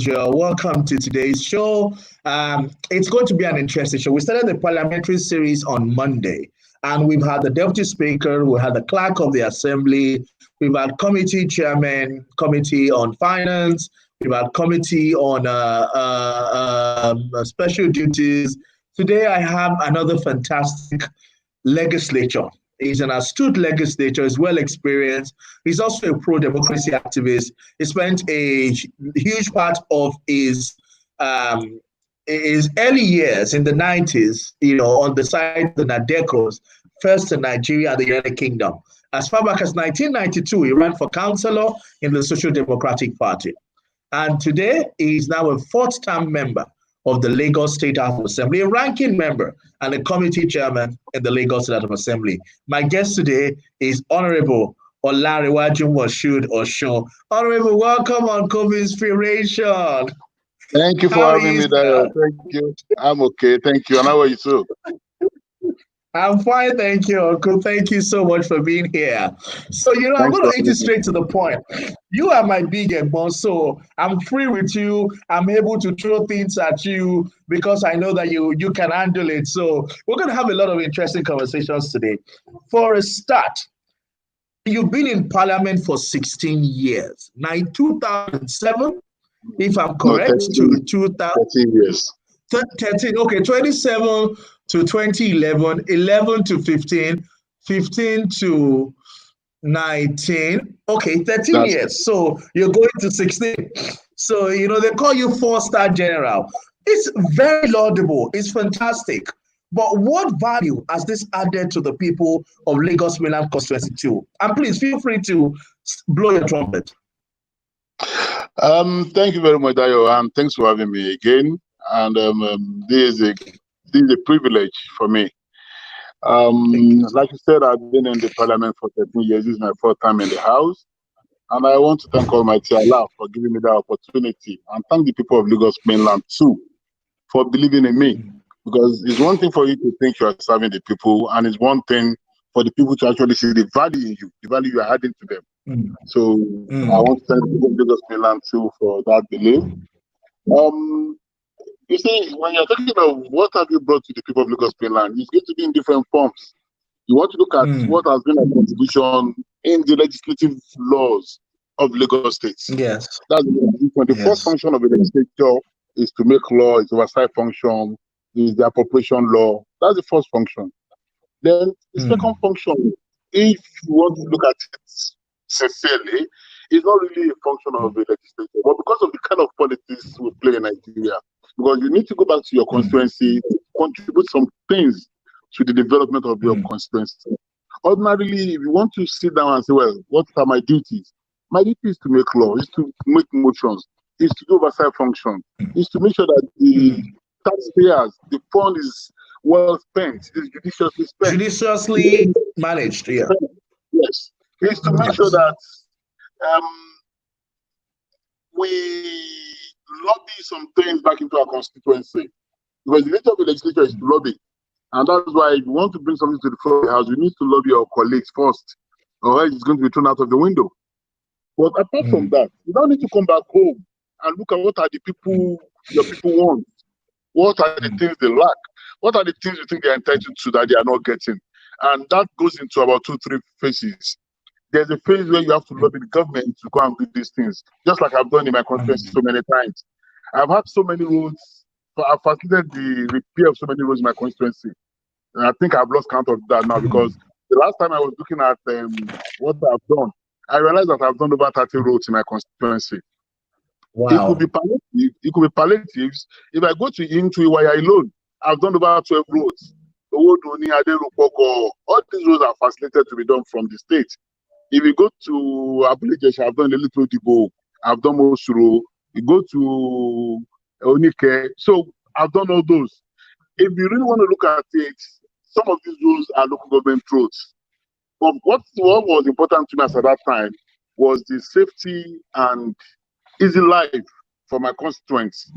Welcome to today's show. It's going to be an interesting show. We started the parliamentary series on Monday, and we've had the deputy speaker, we had the clerk of the assembly, we've had committee chairman, committee on finance, we've had committee on special duties. Today, I have another fantastic legislature. He's an astute legislator, he's well experienced. He's also a pro-democracy activist. He spent a huge part of his early years in the 90s, on the side of the Nadecos, first in Nigeria and the United Kingdom. As far back as 1992, he ran for councillor in the Social Democratic Party. And today, he is now a fourth-term member of the Lagos State House of Assembly, a ranking member and a committee chairman in the Lagos State House of Assembly. My guest today is Honorable Lanre Oshun. Honorable, welcome on CovInspiration. Thank you for having me there. Thank you. I'm okay. Thank you. And how are you too? I'm fine, thank you, Uncle. Thank you so much for being here. So, I'm going to hit it straight to the point. You are my big boss, so I'm free with you. I'm able to throw things at you because I know that you can handle it. So we're going to have a lot of interesting conversations today. For a start, you've been in Parliament for 16 years. Now, in 2007, if I'm correct, to 13 years. 13, okay, 27 to 2011, 11 to 15, 15 to 19, okay, 13 years. So you're going to 16. So, they call you 4-star general. It's very laudable. It's fantastic. But what value has this added to the people of Lagos Mainland Constituency 2? And please feel free to blow your trumpet. Thank you very much, Dayo, and thanks for having me again. And this is a privilege for me. Like you said, I've been in the Parliament for 13 years. This is my fourth time in the House. And I want to thank Almighty Allah for giving me that opportunity. And thank the people of Lagos Mainland too for believing in me. Because it's one thing for you to think you are serving the people, and it's one thing for the people to actually see the value in you, the value you are adding to them. So I want to thank the people of Lagos Mainland too for that belief. You see, when you're talking about what have you brought to the people of Lagos Mainland, it's going to be in different forms. You want to look at what has been a contribution in the legislative laws of Lagos State. Yes. That's the first function of a legislature is to make law, is oversight function, is the appropriation law. That's the first function. Then the second function, if you want to look at it sincerely, is not really a function of a legislature, but because of the kind of politics we play in Nigeria, because you need to go back to your constituency, contribute some things to the development of your constituency. Ordinarily, if you want to sit down and say, well, what are my duties? My duty is to make law, is to make motions, is to do oversight function, is to make sure that the taxpayers, the fund is well spent, is judiciously spent. Judiciously managed, yeah. Yes. Is to make sure that we lobby some things back into our constituency. Because the nature of the legislature is to lobby. And that's why if you want to bring something to the floor of the house, you need to lobby your colleagues first, or else it's going to be thrown out of the window. But apart from that, you don't need to come back home and look at what are the people your people want. What are the things they lack? What are the things you think they're entitled to that they are not getting? And that goes into about 2-3 phases. There's a phase where you have to lobby the government to go and do these things, just like I've done in my constituency so many times. I've had so many roads, I've facilitated the repair of so many roads in my constituency. And I think I've lost count of that now, because the last time I was looking at what I've done, I realized that I've done over 30 roads in my constituency. Wow. It could be palliatives. If I go into Iwaya alone, I've done about 12 roads. All these roads are facilitated to be done from the state. If you go to Abuja, I've done a little Dibo, I've done Osuru. You go to Onike, so I've done all those. If you really want to look at it, some of these roads are local government roads. But what was important to me at that time was the safety and easy life for my constituents.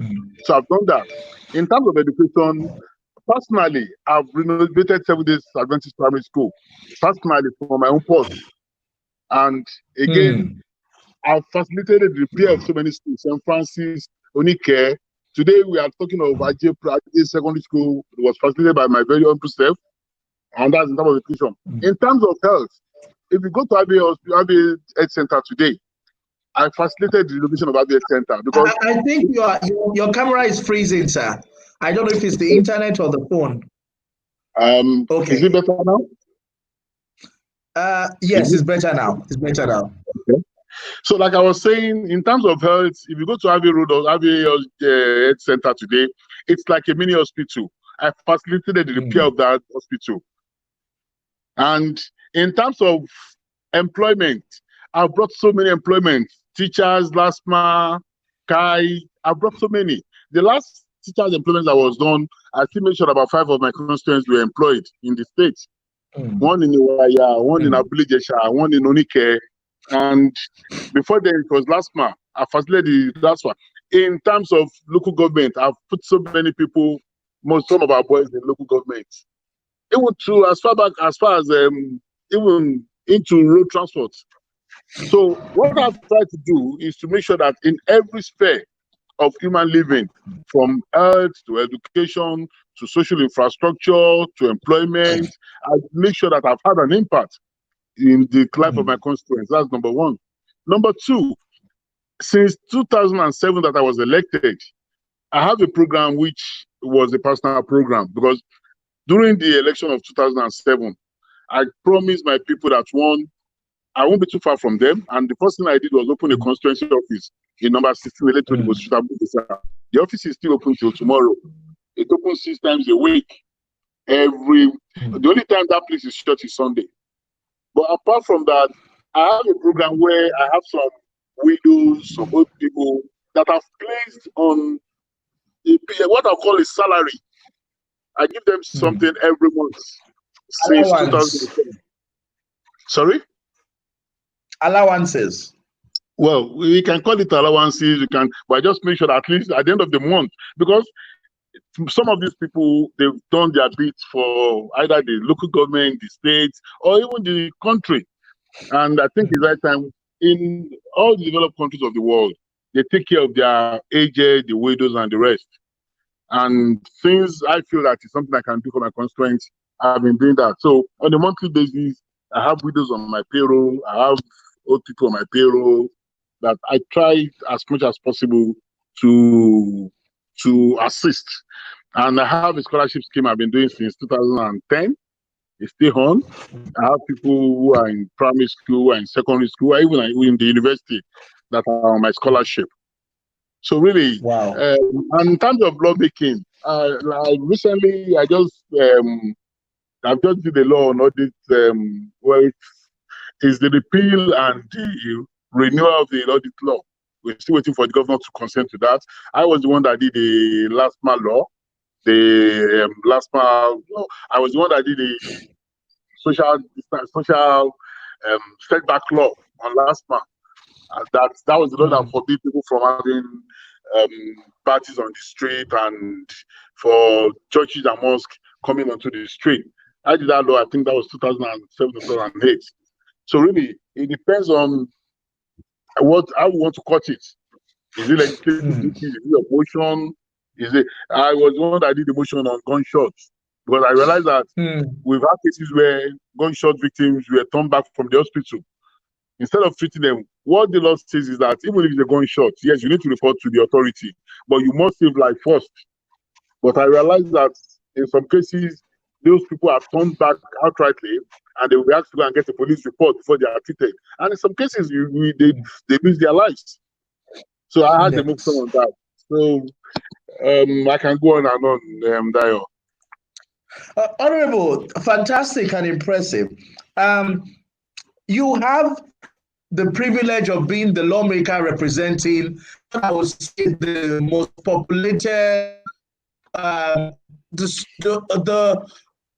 So I've done that. In terms of education, personally, I've renovated 7 days Adventist primary school, personally for my own post. And again, I've facilitated the repair of so many schools, St. Francis, Onike. Today we are talking of Ajay Secondary School. It was facilitated by my very own self, and that's in terms of education. In terms of health, if you go to Abbey Health Center today, I facilitated the relocation of Abbey Health Center because I think your camera is freezing, sir. I don't know if it's the internet or the phone. Okay. Is it better now? Yes, it's better now. It's better now. Okay. So, like I was saying, in terms of health, if you go to Abbey Road or Abbey Health Center today, it's like a mini hospital. I facilitated the repair of that hospital. And in terms of employment, I've brought so many employment. Teachers, LASMA, Kai, I've brought so many. The last teachers' employment that was done, I still made sure about 5 of my constituents were employed in the state. One in Iwaya, one in Abulijesha, one in Onike. And before then, it was LASMA. I facilitated the last one. In terms of local government, I've put so many people, some of our boys in local government. Even to as far as even into road transport. So what I've tried to do is to make sure that in every sphere of human living, from health to education to social infrastructure to employment, I make sure that I've had an impact in the life of my constituents. That's number one. Number two, since 2007 that I was elected, I have a program which was a personal program, because during the election of 2007, I promised my people that, one, I won't be too far from them. And the first thing I did was open a constituency office in number 16 Electoral. The office is still open till tomorrow. It opens 6 times a week. The only time that place is shut is Sunday. But apart from that, I have a program where I have some widows, some old people that I've placed on what I call a salary. I give them something every month since 2007. Sorry? Allowances. Well, we can call it allowances, but I just make sure that at least at the end of the month, because some of these people, they've done their bits for either the local government, the states, or even the country. And I think it's right time, in all the developed countries of the world, they take care of their aged, the widows, and the rest. And since I feel that it's something I can do for my constituents, I've been doing that. So on a monthly basis, I have widows on my payroll, I have old people on my payroll, that I try as much as possible to assist. And I have a scholarship scheme I've been doing since 2010. It's still on. I have people who are in primary school and secondary school, even in the university, that are on my scholarship. So really, wow. And in terms of lawmaking, recently I've just did a law on audit. It's the repeal and the renewal of the audit law. We're still waiting for the governor to consent to that. I was the one that did the LASMA law. I was the one that did the social setback law on LASMA. That was the law that forbid people from having parties on the street and for churches and mosques coming onto the street. I did that law, I think that was 2007 or 2008. So really, it depends on how we want to cut it. Is it legislative duty? Is it a motion? I was the one that did the motion on gunshots, because I realized that we've had cases where gunshot victims were turned back from the hospital. Instead of treating them, what the law says is that even if it's a gunshot, yes, you need to report to the authority, but you must save life first. But I realized that in some cases, those people are turned back outrightly, and they will be asked to go and get a police report before they are treated. And in some cases, they lose their lives. So I had to move on that. So I can go on and on, Dayo. Honorable, fantastic and impressive. You have the privilege of being the lawmaker representing, I would say, the most populated,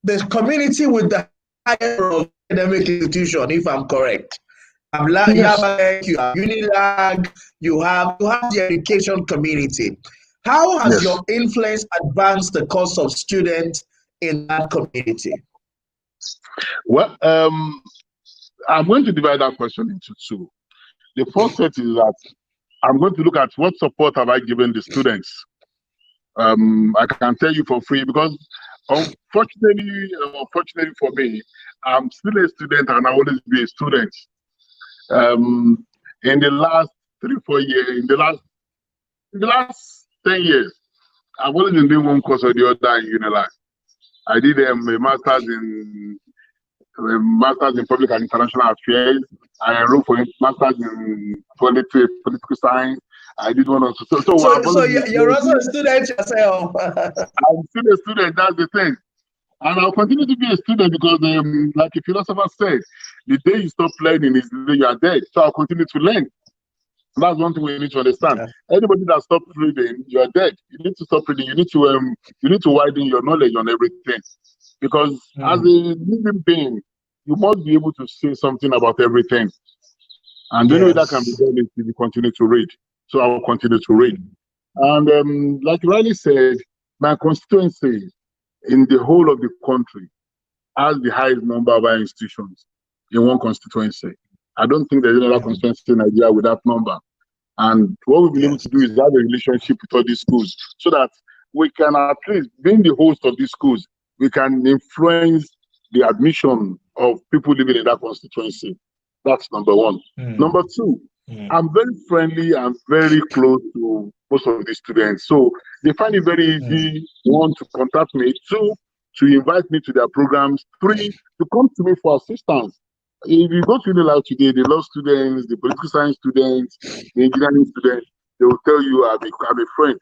the community with the higher academic institution, if I'm correct. You have Unilag, you have the education community. How has your influence advanced the cause of students in that community? Well, I'm going to divide that question into two. The first set is that I'm going to look at what support have I given the students. I can tell you for free because unfortunately for me, I'm still a student and I'll always be a student. In the last 3-4 years, in the last 10 years, I've always been doing one course or the other in Unilag. I did a master's in public and international affairs. I enrolled for master's in political science. I did one also. So you're also a student yourself. I'm still a student. That's the thing. And I'll continue to be a student because, like a philosopher said, the day you stop learning is the day you are dead. So I'll continue to learn. That's one thing we need to understand. Yeah. Anybody that stops reading, you are dead. You need to stop reading. You need to widen your knowledge on everything. Because as a living being, you must be able to say something about everything. And the only way that can be done is if you continue to read. So I will continue to read. And like Riley said, my constituency in the whole of the country has the highest number of our institutions in one constituency. I don't think there's another constituency in Nigeria with that number. And what we've been able to do is have a relationship with all these schools so that we can at least, being the host of these schools, we can influence the admission of people living in that constituency. That's number one. Number two, I'm very friendly and very close to most of the students. So they find it very easy, one, to contact me, two, to invite me to their programs, three, to come to me for assistance. If you go to Unilag today, the law students, the political science students, the engineering students, they will tell you I'm a friend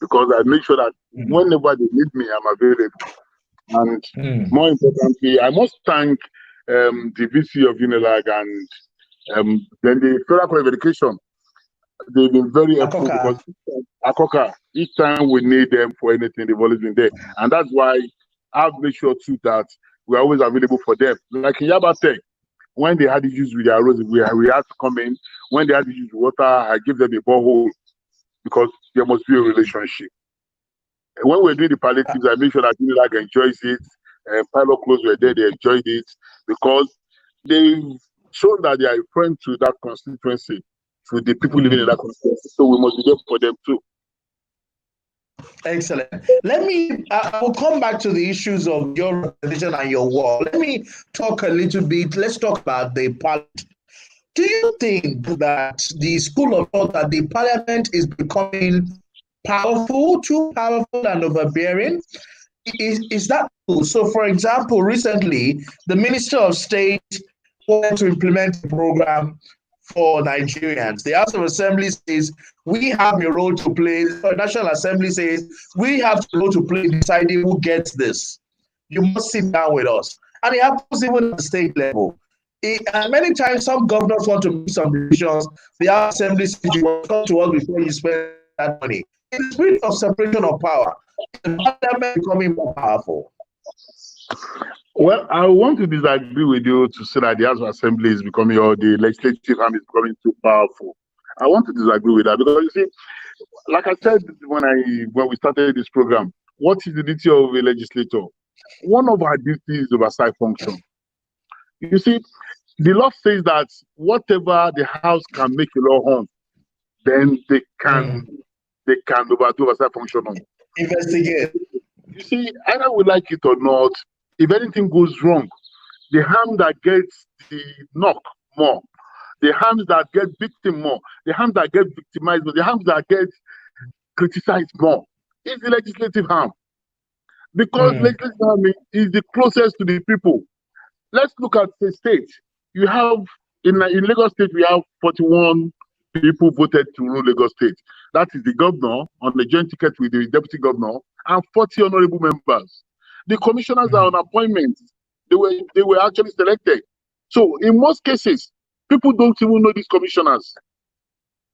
because I make sure that whenever they need me, I'm available. And more importantly, I must thank the VC of Unilag and then the Federal College of Education. They've been very helpful because Akoka, each time we need them for anything, they've always been there. And that's why I've made sure too that we're always available for them. Like in Yabatech, when they had issues with their roads, we had to come in. When they had issues with water, I gave them a borehole because there must be a relationship. And when we're doing the palliatives, I make sure that Unilag enjoys it. Pilot clothes were there, they enjoyed it because they've shown that they are a friend to that constituency, to the people living in that constituency. So we must be there for them too. Excellent. I will come back to the issues of your representation and your war. Let me talk a little bit. Let's talk about the parliament. Do you think that the school of thought that the parliament is becoming powerful, too powerful and overbearing? Is that true? So, for example, recently, the Minister of State wanted to implement a program for Nigerians. The House of Assembly says we have a role to play. The National Assembly says we have a role to play in deciding who gets this. You must sit down with us. And it happens even at the state level. And many times, some governors want to make some decisions. The House of Assembly says you must come to us before you spend that money. In the spirit of separation of power, the parliament becoming more powerful. Well, I want to disagree with you to say that the House of Assembly is becoming, or the legislative arm is becoming too powerful. I want to disagree with that because you see, like I said when we started this program, what is the duty of a legislator? One of our duties is oversight function. You see, the law says that whatever the House can make a law on, then they can overdo oversight function on. Investigate. You see, either we like it or not, if anything goes wrong, the harm that gets the knock more, the harms that get victim more, the harms that get victimized more, the harms that get criticized more is the legislative harm. Because legislative harm is the closest to the people. Let's look at the state. You have, in Lagos State, we have 41 people voted to rule Lagos State. That is the governor on the joint ticket with the deputy governor and 40 honorable members. The commissioners are on appointment. They were actually selected. So in most cases, people don't even know these commissioners.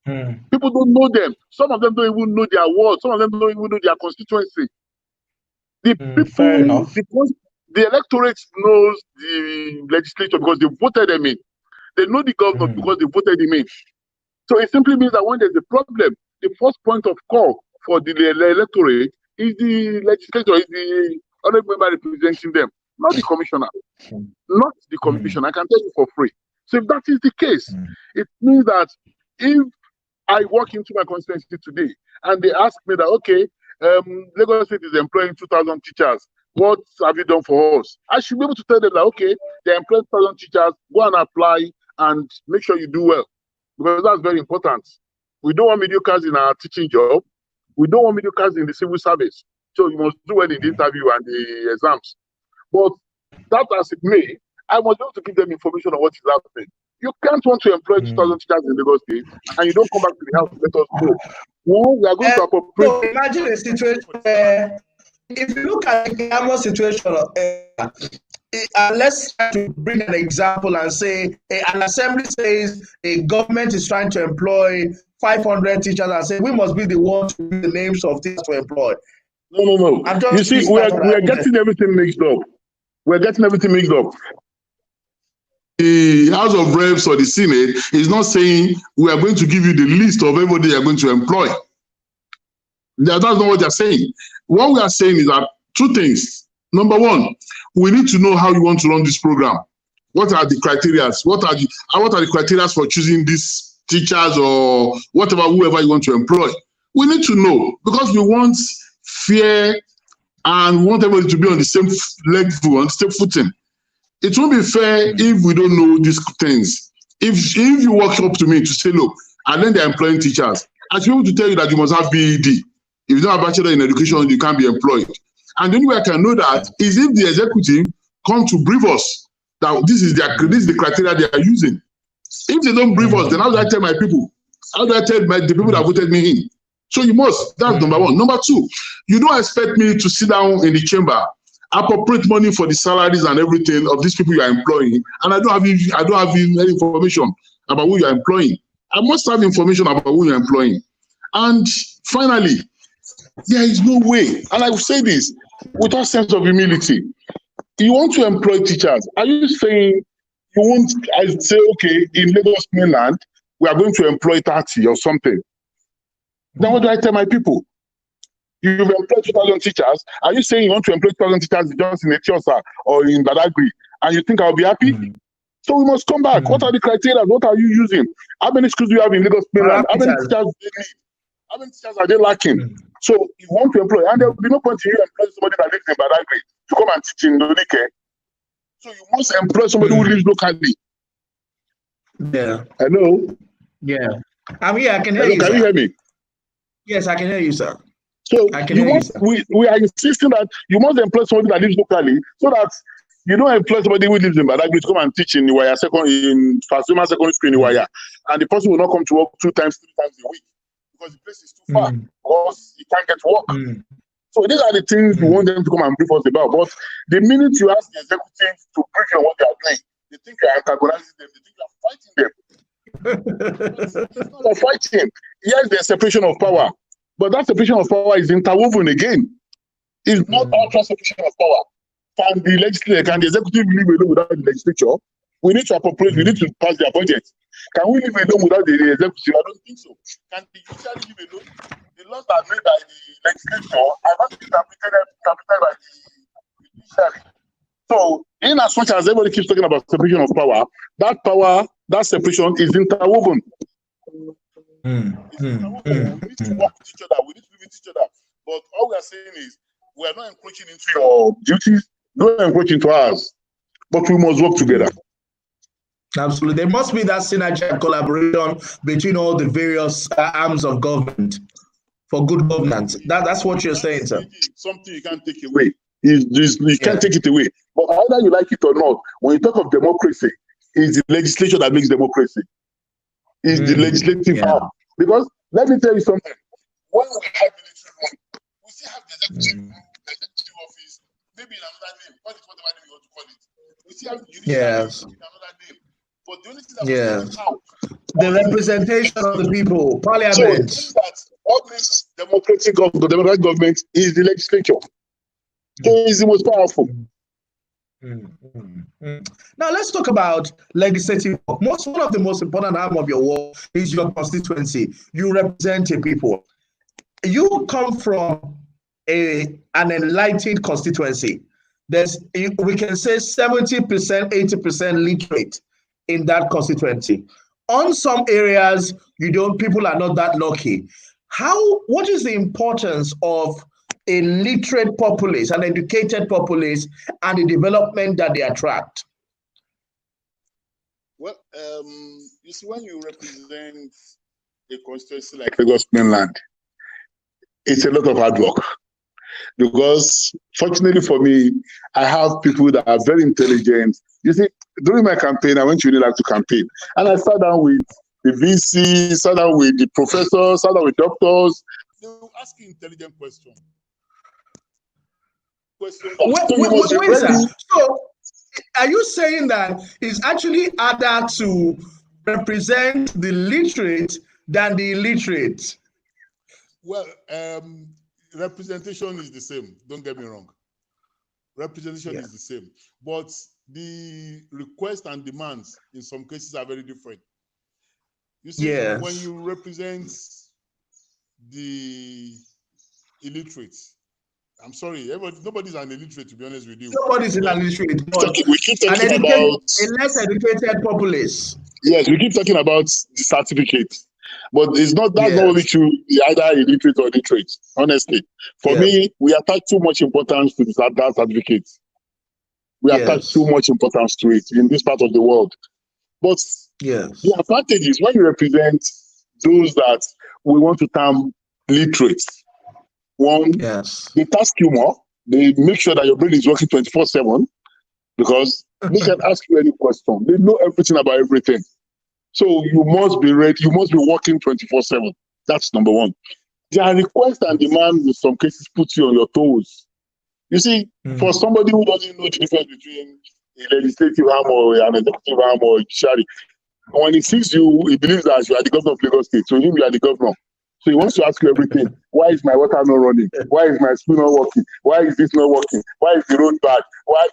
People don't know them. Some of them don't even know their ward. Some of them don't even know their constituency. The people, the electorate knows the legislature because they voted them in. They know the governor because they voted him in. So it simply means that when there's a problem, the first point of call for the electorate is the legislature, is the honorable member representing them, not the commissioner. Not the commissioner. I can tell you for free. So if that is the case, it means that if I walk into my constituency today and they ask me that, okay, Lagos State is employing 2,000 teachers. What have you done for us? I should be able to tell them that, okay, they employ 2,000 teachers, go and apply and make sure you do well. Because that's very important. We don't want mediocres in our teaching job. We don't want mediocres in the civil service. So you must do well in the interview and the exams. But that as it may, I must be able to give them information on what is happening. You can't want to employ 2,000 teachers in Lagos State and you don't come back to the house to let us know. Well, we are going to appropriate. So imagine a situation where, if you look at the Ghana situation, let's try to bring an example and say an assembly says a government is trying to employ 500 teachers and say we must be the ones to be the names of teachers to employ. No. You see, we are getting everything mixed up. We're getting everything mixed up. The House of Reps or the Senate is not saying we are going to give you the list of everybody you are going to employ. That's not what they're saying. What we are saying is that two things. Number one, we need to know how you want to run this program. What are the criteria? What are the criteria for choosing these teachers or whatever, whoever you want to employ? We need to know because we want fair and we want everybody to be on the same level, on the same footing. It won't be fair if we don't know these things. If you walk up to me to say, look, and then they're employing teachers, I should be able to tell you that you must have BEd. If you don't have bachelor in education, you can't be employed. And the only way I can know that is if the executive come to brief us that this is the criteria they are using. If they don't brief us, then how do I tell my people? How do I tell the people that voted me in? So you must. That's number one. Number two, you don't expect me to sit down in the chamber, appropriate money for the salaries and everything of these people you are employing, and I don't have any information about who you are employing. I must have information about who you are employing. And finally, there is no way, and I will say this with a sense of humility. You want to employ teachers. Are you saying you won't? I say, okay, in Lagos mainland, we are going to employ 30 or something. Then what do I tell my people? You've employed 2,000 teachers. Are you saying you want to employ 2,000 teachers just in Etiosa or in Badagry, and you think I'll be happy? So we must come back. What are the criteria? What are you using? How many schools do you have in Lagos mainland? How many teachers do they need? How many teachers are they lacking? So you want to employ, and there will be no point in you employing somebody that lives in Badagry to come and teach in Donike. So you must employ somebody who lives locally. Yeah. Hello? Yeah. I'm here. I can hear you. Can you hear me? Yes, I can hear you, sir. So we are insisting that you must employ somebody that lives locally so that you don't employ somebody who lives in Badagry to come and teach in Iwaya in Fasuma Secondary School in Iwaya, and the person will not come to work 2 times, 3 times a week because the place is too far because he can't get work. So these are the things we want them to come and brief us about. But the minute you ask the executive to brief you on what they are doing, they think you are antagonizing them, they think you are fighting them. It's not about fighting. Yes, there's separation of power. But that separation of power is interwoven again. It's not ultra separation of power. Can the executive live alone without the legislature? We need to appropriate, we need to pass their budget. Can we live alone without the executive? I don't think so. Can the judiciary live alone? The laws are made by the legislature are not interpreted by the judiciary. So, in as much as everybody keeps talking about separation of power, that separation is interwoven. We need to work with each other. We need to live with each other. But all we are saying is we are not encroaching into your duties, don't encroach into ours. But we must work together. Absolutely. There must be that synergy and collaboration between all the various arms of government for good governance. That's what you're saying, sir. Something you can't take away. You can't take it away. But either you like it or not, when you talk of democracy, it's the legislature that makes democracy. Is the legislative arm. Because let me tell you something. When we have military rule, we still have the executive office, maybe in another name, call it whatever name you want to call it. We still have the judiciary in another name. But the only thing that we see out, the representation of the people, parliament. So that what makes democratic government is the legislature. So it's the most powerful. Now let's talk about legislative work. One of the most important arm of your work is your constituency. You represent a people. You come from an enlightened constituency. We can say 70%, 80% literate in that constituency. On some areas, people are not that lucky. What is the importance of a literate populace, an educated populace, and the development that they attract? Well, you see, when you represent a constituency like Lagos Mainland, it's a lot of hard work. Because fortunately for me, I have people that are very intelligent. You see, during my campaign, I went to Unilag to campaign, and I sat down with the VC, sat down with the professors, sat down with doctors. They will ask you intelligent questions. Wait, sir. So, are you saying that it's actually harder to represent the literate than the illiterate? Well, representation is the same. Don't get me wrong. Representation is the same, but the requests and demands in some cases are very different. You see, when you represent the illiterates, I'm sorry, nobody's an illiterate, to be honest with you. Nobody's an illiterate, but we keep talking about a less educated populace. Yes, we keep talking about the certificate, but it's not that's not only true, either illiterate or illiterate. Honestly, for me, we attach too much importance to that certificate. We attach too much importance to it in this part of the world. But the advantage is when you represent those that we want to term literates. One, they task you more. They make sure that your brain is working 24/7 because they can ask you any question. They know everything about everything. So you must be ready. You must be working 24/7. That's number one. Their request and demand in some cases put you on your toes. You see, for somebody who doesn't know the difference between a legislative arm or an executive arm or a judiciary, when he sees you, he believes that you are the governor of Lagos State. So him, you are the governor. So he wants to ask you everything. Why is my water not running? Why is my school not working? Why is this not working? Why is the road bad? Why,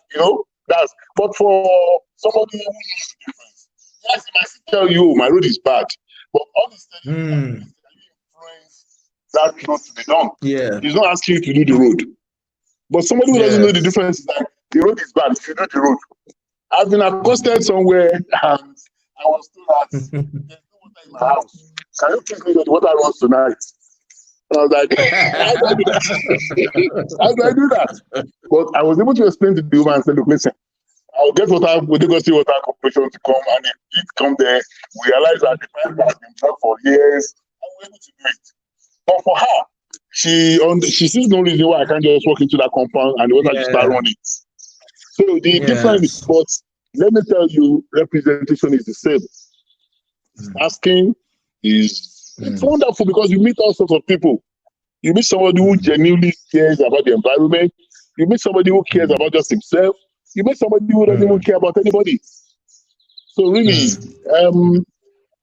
that's. But for somebody who knows the difference, yes, he might tell you, my road is bad. But all this thing influence that not to be done. He's not asking you to do the road. But somebody who doesn't know the difference is like, the road is bad if you do the road. I've been accosted somewhere and I was told that there's no water in my house. Can you please make the water runs tonight? And I was like, how do I do that? How do I do that? But I was able to explain to the woman and say, look, listen, I'll get water with the Lagos Water Corporation to come, and if it come there, we realize that the pipe has been blocked for years, and we're able to do it. But for her, she sees no reason why I can't just walk into that compound and the water just start running. So the difference, but let me tell you, representation is the same. Asking is it's wonderful because you meet all sorts of people. You meet somebody who genuinely cares about the environment. You meet somebody who cares about just himself. You meet somebody who doesn't even care about anybody. So really,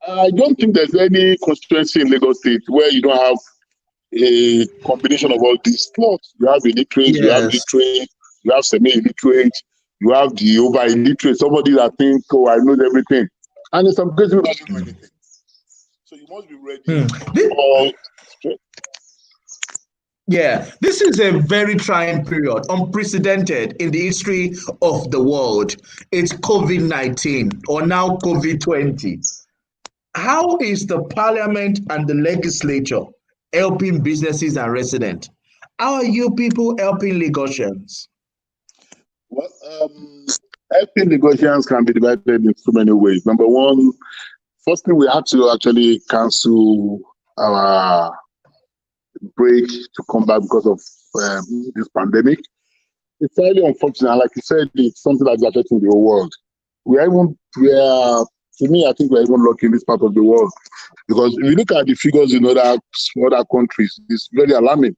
I don't think there's any constituency in Lagos State where you don't have a combination of all these slots. You have illiterate, you have literate, you have semi-illiterate, you have the over-illiterate, somebody that thinks, oh, I know everything. And in some cases, you don't know anything. So you must be ready for all. Yeah, this is a very trying period, unprecedented in the history of the world. It's COVID-19 or now COVID-20. How is the parliament and the legislature helping businesses and residents? How are you people helping Lagosians? Well, helping Lagosians can be divided in so many ways. Number one, firstly, we had to actually cancel our break to come back because of this pandemic. It's highly unfortunate. Like you said, it's something that's affecting the whole world. To me, I think we're even lucky in this part of the world because if you look at the figures in other countries, it's very alarming.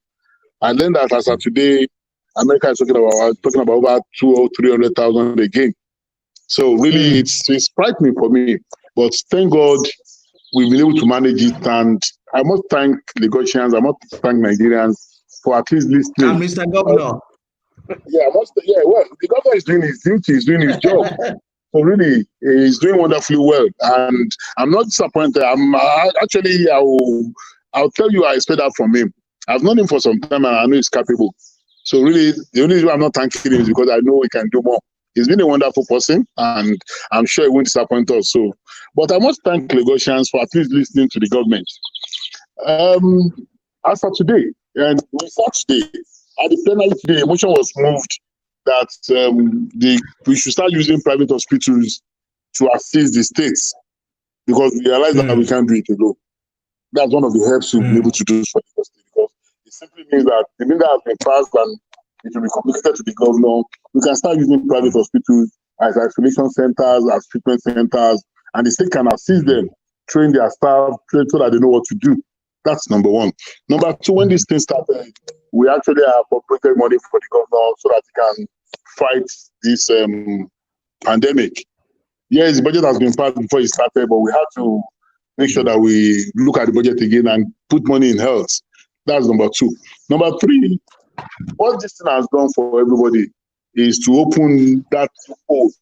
And then that as of today, America is talking about over 200,000 or 300,000 again. So really, it's frightening for me. But thank God we've been able to manage it. And I must thank Lagosians, I must thank Nigerians for at least listening. And Mr. Governor. Well, the governor is doing his duty, he's doing his job. So really, he's doing wonderfully well. And I'm not disappointed. I'll tell you I expect that from him. I've known him for some time and I know he's capable. So really, the only reason I'm not thanking him is because I know he can do more. He's been a wonderful person, and I'm sure he won't disappoint us. So, but I must thank Lagosians for at least listening to the government. As for today, and we start today, at the plenary today, a motion was moved that we should start using private hospitals to assist the states, because we realize that we can't do it alone. That's one of the helps we'll be able to do for the state, because it simply means that the bill that has been passed and it will be communicated to the governor. We can start using private hospitals as isolation centers, as treatment centers, and the state can assist them, train their staff, so that they know what to do. That's number one. Number two, when this thing started, we actually appropriated money for the governor so that he can fight this pandemic. Yes, the budget has been passed before it started, but we had to make sure that we look at the budget again and put money in health. That's number two. Number three, what this thing has done for everybody is to open that hope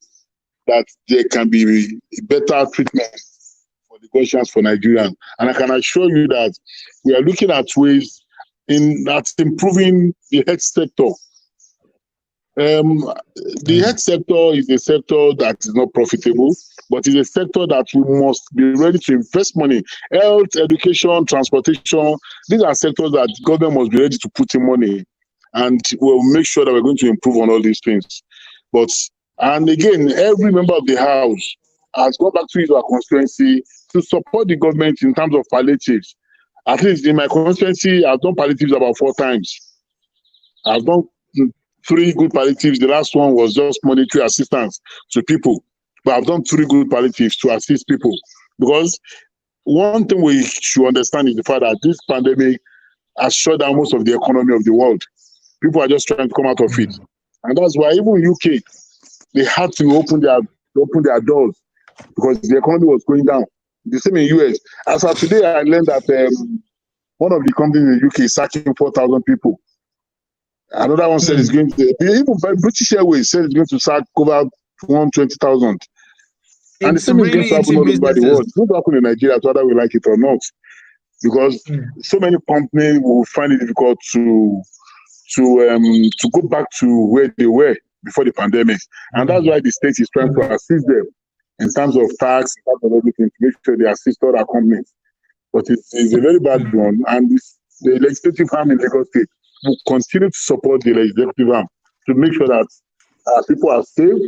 that there can be better treatment for the questions for Nigerians. And I can assure you that we are looking at ways at improving the health sector. The health sector is a sector that is not profitable, but it's a sector that we must be ready to invest money. Health, education, transportation, these are sectors that government must be ready to put in money, and we'll make sure that we're going to improve on all these things. And again, every member of the House has gone back to his constituency to support the government in terms of palliatives. At least in my constituency, I've done palliatives about 4 times. I've done 3 good palliatives. The last one was just monetary assistance to people. But I've done 3 good palliatives to assist people. Because one thing we should understand is the fact that this pandemic has shut down most of the economy of the world. People are just trying to come out of it. And that's why even UK, they had to open their doors because the economy was going down. The same in US. As of today, I learned that one of the companies in the UK is sacking 4,000 people. Another one said it's going to, even British Airways said it's going to sack over 120,000. And the same is going to happen all over the world. It's going to happen in Nigeria, whether we like it or not. Because so many companies will find it difficult to go back to where they were before the pandemic. And that's why the state is trying to assist them in terms of tax, in terms of everything, to make sure they assist other companies. But it's a very bad one. And the legislative arm in Lagos State will continue to support the legislative arm to make sure that people are safe,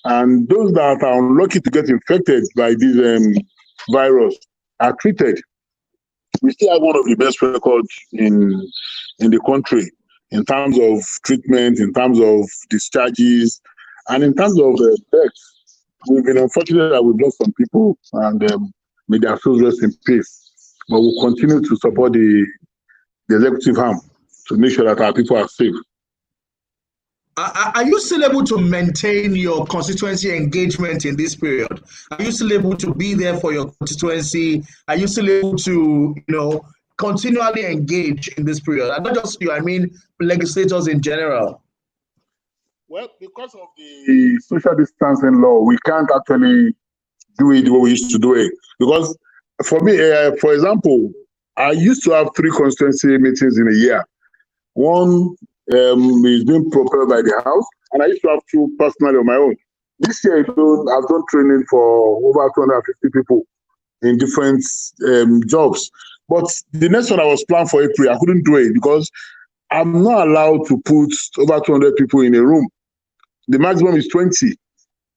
and those that are unlucky to get infected by this virus are treated. We still have one of the best records in the country in terms of treatment, in terms of discharges, and in terms of deaths. We've been unfortunate that we've lost some people, and may their souls rest in peace. But we'll continue to support the executive arm to make sure that our people are safe. Are you still able to maintain your constituency engagement in this period? Are you still able to be there for your constituency? Are you still able to, continually engage in this period? And not just you, I mean legislators in general. Well, because of the social distancing law, we can't actually do it the way we used to do it. Because for me, for example, I used to have 3 constituency meetings in a year. One is being propelled by the House, and I used to have 2 personally on my own. This year alone, I've done training for over 250 people in different jobs. But the next one I was planned for April, I couldn't do it because I'm not allowed to put over 200 people in a room. The maximum is 20.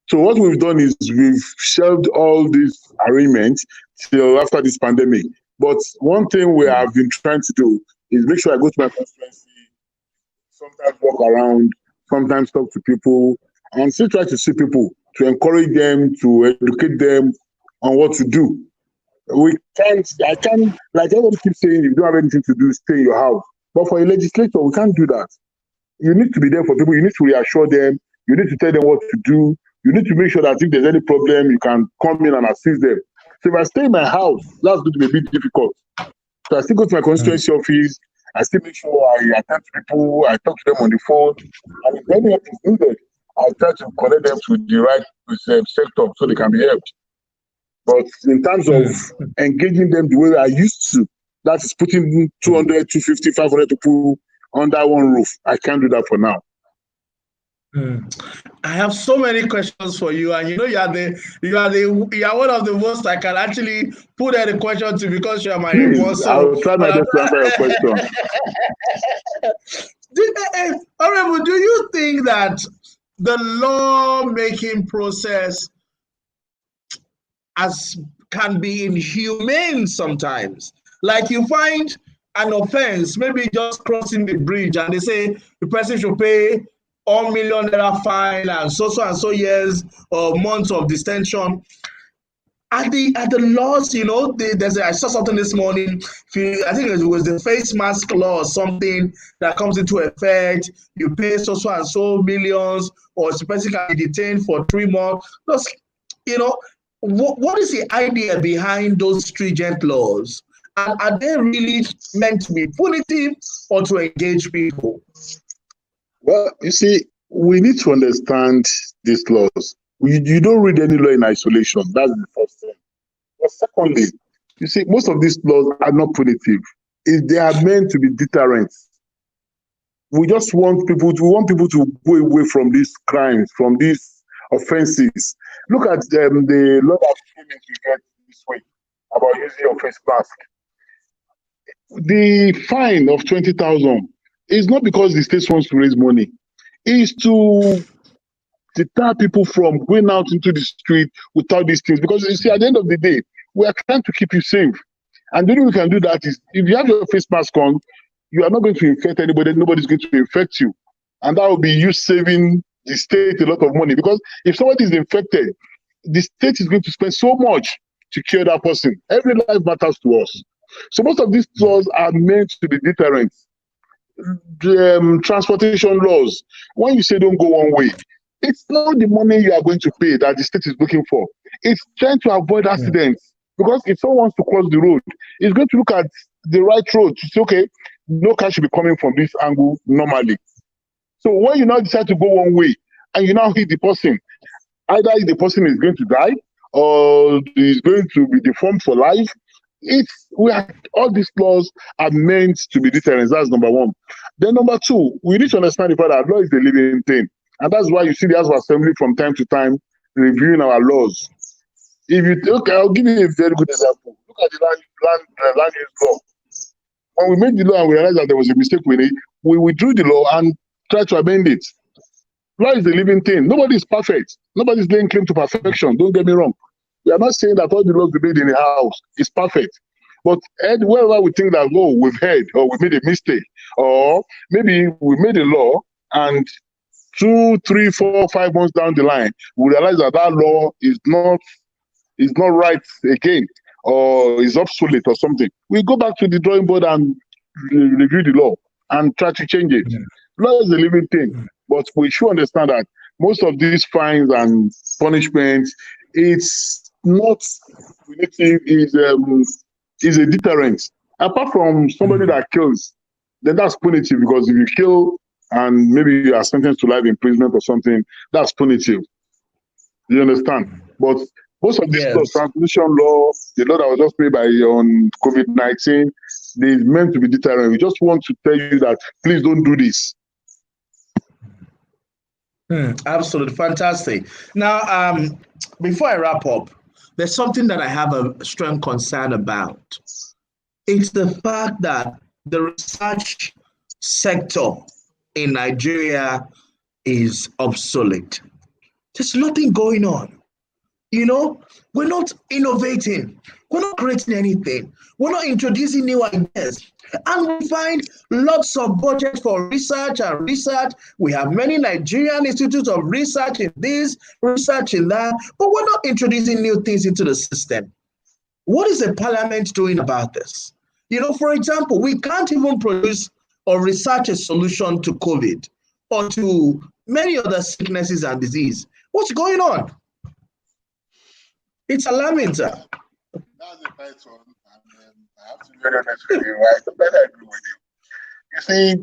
So what we've done is we've shelved all these arrangements till after this pandemic. But one thing we have been trying to do is make sure I go to my constituency, sometimes walk around, sometimes talk to people, and still try to see people, to encourage them, to educate them on what to do. I can't, like everybody keeps saying, if you don't have anything to do, stay in your house. But for a legislator, we can't do that. You need to be there for people. You need to reassure them. You need to tell them what to do. You need to make sure that if there's any problem, you can come in and assist them. So if I stay in my house, that's going to be a bit difficult. So I still go to my constituency office. I still make sure I attend to people. I talk to them on the phone. And if any help is needed, I try to connect them to the right sector so they can be helped. But in terms of engaging them the way I used to, that is putting 200, 250, 500 people under one roof. I can't do that for now. I have so many questions for you, and you are one of the most I can actually put any question to because you are my Please, report. I So, will try my but I'm best to answer your question. Honorable, do you think that the law-making process as can be inhumane sometimes? Like you find an offense, maybe just crossing the bridge, and they say the person should pay $1 million fine and so years or months of detention. At the laws, I saw something this morning. I think it was the face mask law or something that comes into effect. You pay so and so millions, or the person can be detained for 3 months. Just, what is the idea behind those stringent laws? And are they really meant to be punitive or to engage people? Well, you see, we need to understand these laws. You don't read any law in isolation. That's the first thing. But secondly, you see, most of these laws are not punitive. They are meant to be deterrents. We want people to go away from these crimes, from these offenses. Look at the law that came into effect this week about using your face mask. The fine of 20,000 is not because the state wants to raise money. It's to deter people from going out into the street without these things. Because you see, at the end of the day, we are trying to keep you safe. And the only way we can do that is if you have your face mask on, you are not going to infect anybody, nobody's going to infect you. And that will be you saving the state a lot of money. Because if somebody is infected, the state is going to spend so much to cure that person. Every life matters to us. So most of these laws are meant to be deterrents. The transportation laws, when you say don't go one way, it's not the money you are going to pay that the state is looking for. It's trying to avoid accidents. Because if someone wants to cross the road, it's going to look at the right road to say, okay, no car should be coming from this angle normally. So when you now decide to go one way and you now hit the person, either the person is going to die or is going to be deformed for life. All these laws are meant to be deterrents. That's number one. Then number two, we need to understand the fact that law is a living thing. And that's why you see the House of Assembly from time to time reviewing our laws. If you look, I'll give you a very good example. Look at the land use law. When we made the law and we realized that there was a mistake with it, we withdrew the law and tried to amend it. Law is a living thing. Nobody is perfect. Nobody's laying claim to perfection. Don't get me wrong. We are not saying that all the laws we made in the house is perfect. But wherever we think that, oh, we've heard or we made a mistake, or maybe we made a law and 2, 3, 4, 5 months down the line, we realize that law is not right again, or is obsolete or something. We go back to the drawing board and review the law and try to change it. Law is a living thing, but we should understand that most of these fines and punishments, it's not punitive, is a deterrent. Apart from somebody that kills, then that's punitive, because if you kill and maybe you are sentenced to life imprisonment or something, that's punitive. You understand? But most of these laws, transportation law, the law that was just made by on COVID-19, they is meant to be deterrent. We just want to tell you that please don't do this. Absolutely fantastic. Now, before I wrap up, there's something that I have a strong concern about. It's the fact that the research sector in Nigeria is obsolete. There's nothing going on. We're not innovating. We're not creating anything. We're not introducing new ideas. And we find lots of budget for research and research. We have many Nigerian institutes of research in this, research in that, but we're not introducing new things into the system. What is the parliament doing about this? For example, we can't even produce or research a solution to COVID or to many other sicknesses and disease. What's going on? It's alarming, sir. That's a tight one, and I have to be very honest with you. I completely agree with you. You see,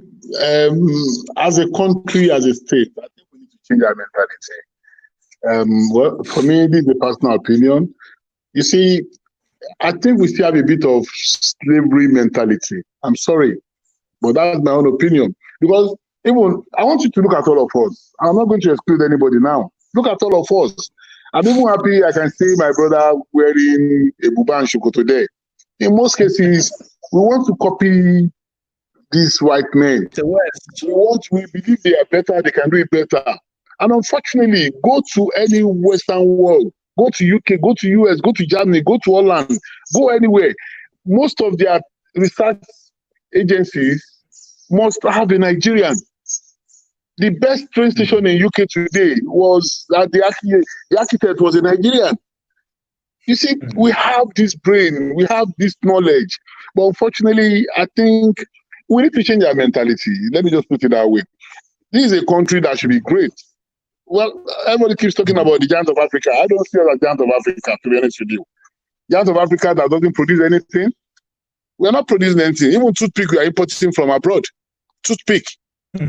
as a country, as a state, I think we need to change our mentality. Well, for me, this is a personal opinion. You see, I think we still have a bit of slavery mentality. I'm sorry, but that's my own opinion. Because Even I want you to look at all of us. I'm not going to exclude anybody now. Look at all of us. I'm even happy I can see my brother wearing a buba and shokoto there. In most cases, we want to copy these white men. The West. We believe they are better, they can do it better. And unfortunately, go to any Western world, go to UK, go to US, go to Germany, go to Holland, go anywhere. Most of their research agencies must have a Nigerian. The best train station in UK today was that the architect was a Nigerian. You see, we have this brain, we have this knowledge, but unfortunately, I think we need to change our mentality. Let me just put it that way. This is a country that should be great. Well, everybody keeps talking about the giant of Africa. I don't see us as giant of Africa, to be honest with you. Giant of Africa that doesn't produce anything. We're not producing anything. Even toothpick we are importing from abroad. Toothpick.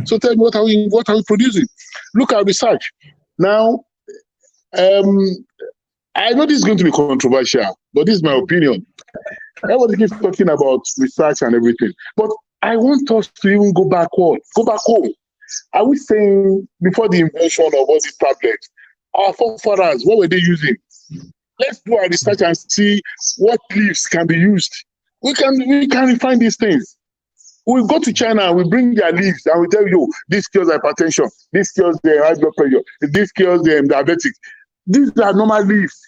So tell me, what are we producing? Look at research. Now, I know this is going to be controversial, but this is my opinion. Everybody keeps talking about research and everything. But I want us to even go backward, go back home. Are we saying before the invention of all these tablets, our forefathers, what were they using? Let's do our research and see what leaves can be used. We can refine these things. We go to China and we bring their leaves and we tell you, this cures hypertension, this cures the high blood pressure, this cures the diabetic. These are normal leaves.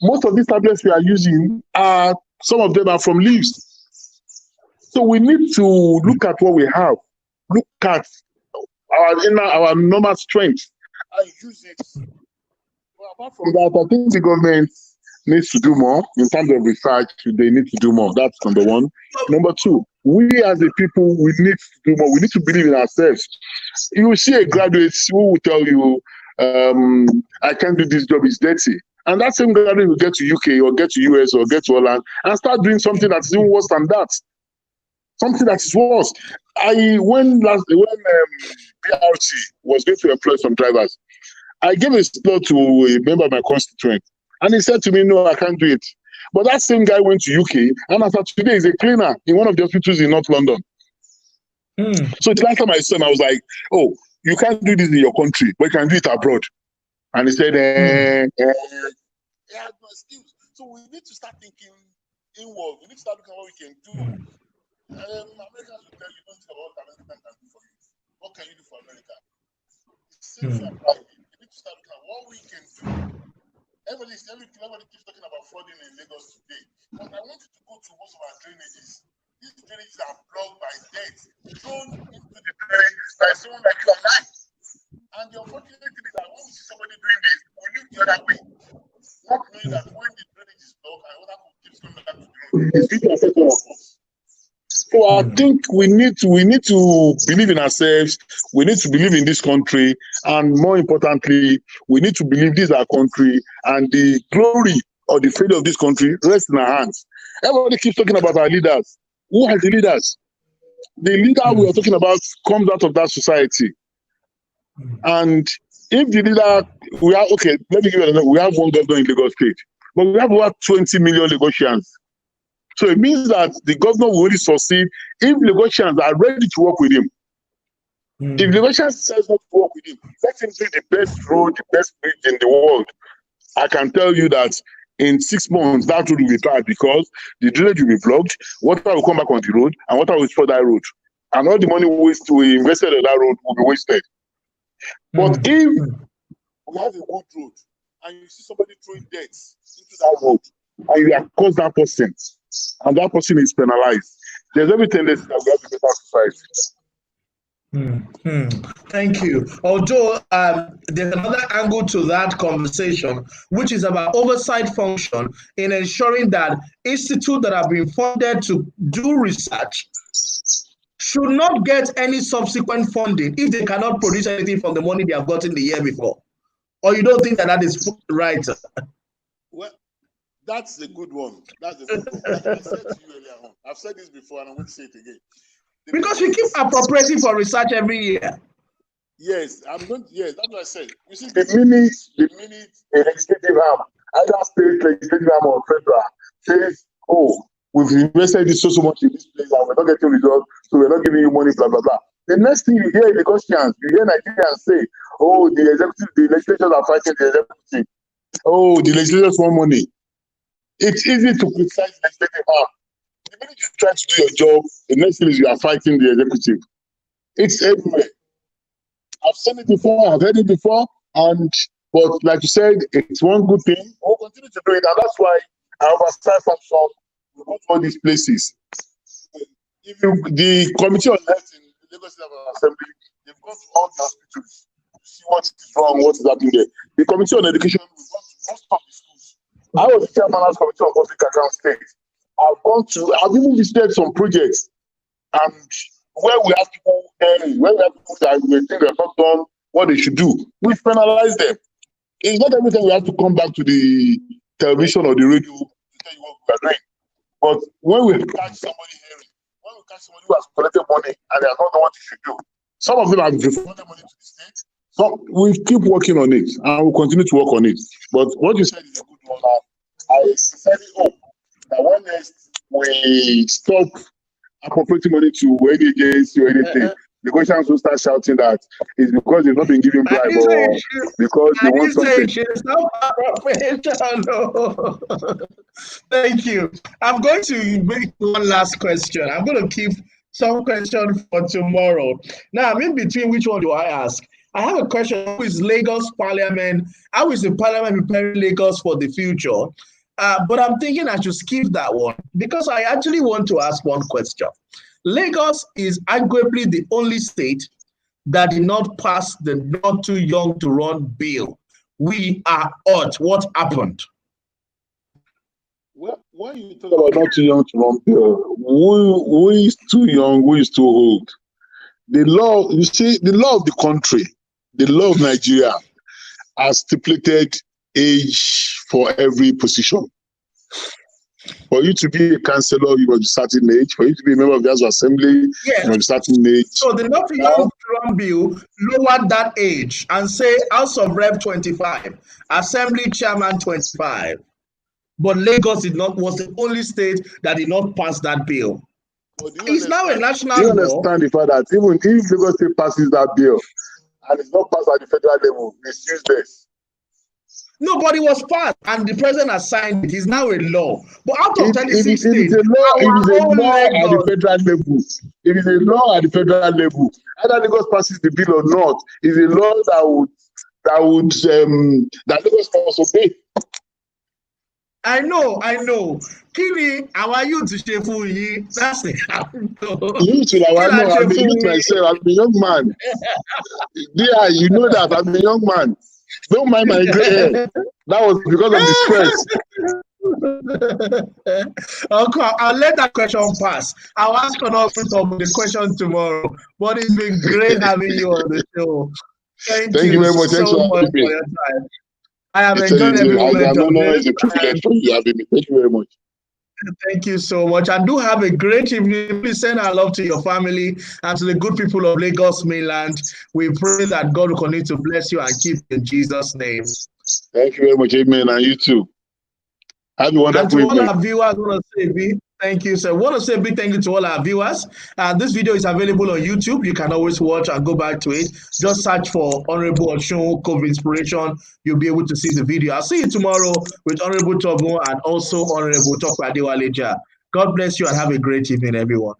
Most of these tablets we are using some of them are from leaves. So we need to look at what we have, look at our normal strength and use it. But apart from that, I think the government needs to do more in terms of research. They need to do more. That's number one. Number two, we as a people, we need to do more. We need to believe in ourselves. You will see a graduate who will tell you, I can't do this job, it's dirty. And that same graduate will get to UK or get to US or get to Holland and start doing something that's even worse than that. Something that is worse. When BRT was going to employ some drivers, I gave a slot to a member of my constituent, and he said to me, no, I can't do it. But that same guy went to UK, and as of today, he's a cleaner in one of the hospitals in North London. So the last time I saw him, I was like, oh, you can't do this in your country, but you can do it abroad. And he said, he had no skills. So we need to start thinking inward. We need to start looking at what we can do. Americans will tell you, don't think about what America can do for you. What can you do for America? It's safe and private. You need to start looking at what we can do. Everybody keeps talking about flooding in Lagos today. But I want you to go to most of our drainages. These drainages are blocked by dirt, thrown into the drain by someone like you and I. And the unfortunate thing is that when we see somebody doing this, we look the other way. Not knowing that when the drainage is blocked and water keeps coming back to the road, it's going to affect all of us. So I think we need to believe in ourselves. We need to believe in this country, and more importantly, we need to believe this is our country, and the glory or the failure of this country rests in our hands. Everybody keeps talking about our leaders. Who are the leaders? The leader we are talking about comes out of that society. And if the leader, let me give you another. We have one governor in Lagos State, but we have about 20 million Lagosians. So it means that the governor will only succeed if Lagosians are ready to work with him. If Lagosians says not to work with him, let him do the best road, the best bridge in the world. I can tell you that in 6 months, that road will be bad because the drainage will be blocked, water will come back on the road, and water will spoil that road. And all the money we invested on that road will be wasted. But if we have a good road, and you see somebody throwing dirt into that road, and you accuse that person, and that person is penalized, there's every tendency that we have a better society. Thank you. Although there's another angle to that conversation, which is about oversight function in ensuring that institutes that have been funded to do research should not get any subsequent funding if they cannot produce anything from the money they have gotten the year before. Or you don't think that is right? Well, that's a good one. That's a good one. Like I said to you earlier on, I've said this before and I'm going to say it again. Because we keep appropriating for research every year. Yes, that's what I said. You see, the minute a legislative arm, either state legislative arm or federal, says, oh, we've invested so much in this place and we're not getting results, so we're not giving you money, blah, blah, blah. The next thing you hear in negotiations, you hear Nigerians say, oh, the legislators are fighting the executive. Oh, the legislators want money. It's easy to criticize the legislative arm. The minute you try to do your job, the next thing is you are fighting the executive. It's everywhere. I've seen it before, I've heard it before, but like you said, it's one good thing. We'll continue to do it, and that's why I oversight some we go to all these places. The Committee on Health in the Lagos State Assembly, they've gone to all the hospitals to see what is wrong, what is happening there. The Committee on Education, we've gone to most of the schools. I was the chairman of the Committee on Public Account State. I've even visited some projects, and where we have people where we have people that we think they have not done what they should do, we penalize them. It's not every time we have to come back to the television or the radio to tell you what we are doing. But when we catch somebody hearing, when we catch somebody who has collected money and they are not know what they should do, some of them have refunded money to the state. So we keep working on it and we'll continue to work on it. But what you said is a good one. I sincerely hope that when next we stop appropriating money to any agency or anything, the questions will start shouting that it's because they've not been given bribe or because they want something. No. Thank you. I'm going to make one last question. I'm going to keep some questions for tomorrow. Now, I'm in between. Which one do I ask? I have a question. How is Lagos Parliament? How is the Parliament preparing Lagos for the future? But I'm thinking I should skip that one because I actually want to ask one question. Lagos is arguably the only state that did not pass the not too young to run bill. We are odd. What happened? Well, when you talk about not too young to run bill, who is too young, who is too old? The law, you see, the law of the country, the law of Nigeria has stipulated age for every position. For you to be a councillor, you must be certain age. For you to be a member of the House of Assembly, yes, you must be certain age. So the not too young to run bill lowered that age and say House of Rep 25, Assembly Chairman 25. But Lagos was the only state that did not pass that bill. It's now a national law. You understand the fact that even if Lagos State passes that bill and it's not passed at the federal level, it's useless. Nobody was passed, and the president has signed it. It's now a law. But out of 36 states, it is a law at the federal level. It is a law at the federal level. Either Lagos passes the bill or not, is a law that Lagos must obey. I know. Kini, our youth to stay for you. That's it. I'm a youth myself. I'm a young man. Yeah, you know that I'm a young man. Don't mind my gray hair. That was because of the stress. Okay, I'll let that question pass. I'll ask another the question tomorrow. But it's been great having you on the show. Thank you very much. So much for your time. I have enjoyed every moment of it. It's a privilege for you having me. Thank you very much. Thank you so much. And do have a great evening. Please send our love to your family and to the good people of Lagos mainland. We pray that God will continue to bless you and keep you in Jesus' name. Thank you very much. Amen. And you too. Have a wonderful evening. And to all our viewers, I want to say thank you, sir. I want to say a big thank you to all our viewers. This video is available on YouTube. You can always watch and go back to it. Just search for Honorable Oshun CovInspiration. You'll be able to see the video. I'll see you tomorrow with Honorable Tomo and also Honorable Tokwa Adewaleja. God bless you and have a great evening, everyone.